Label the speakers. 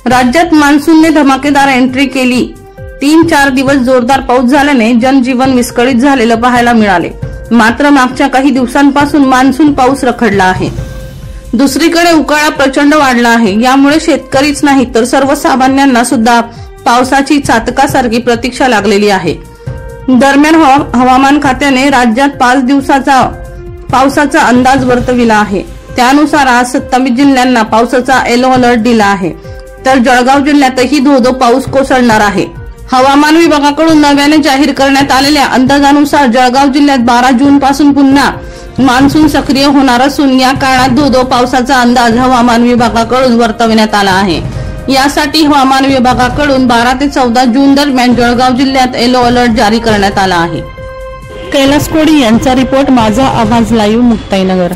Speaker 1: राज्यात मान्सूनने धमाकेदार एंट्री केली। 3-4 दिवस जोरदार पाऊस झाल्याने जनजीवन विस्कळीत झालेलं पाहायला मिळाले। मात्र मागच्या काही दिवसांपासून मान्सून पाऊस रखडला आहे। दुसरीकडे उकाळा प्रचंड वाढला आहे। यामुळे शेतकरीच नाही तर सर्वसामान्यांना सुद्धा पावसाची चातकासारखी प्रतीक्षा लागलेली आहे। दरम्यान हवामान खात्याने राज्यात 5 दिवसाचा पावसाचा अंदाज वर्तविला आहे। त्यानुसार आज 27 जिल्ह्यांना पावसाचा येलो अलर्ट दिला आहे, तर जळगाव जिल्ह्यातही धो-धो पाऊस कोसळणार आहे। हवामान विभागाकडून नव्याने जाहीर करण्यात आलेल्या अंदाजानुसार जळगाव जिल्ह्यात 12 जून पासून पुन्हा मान्सून सक्रिय होणार असून या काळात धो-धो पावसाचा अंदाज हवामान विभागाकडून वर्तवण्यात आला आहे। यासाठी हवामान विभागाकडून 12 ते 14 जून दरम्यान जळगाव जिल्ह्यात येलो अलर्ट जारी करण्यात आला आहे। कैलास कोडी यांचा रिपोर्ट, माझा आवाज लाईव्ह, मुक्ताईनगर।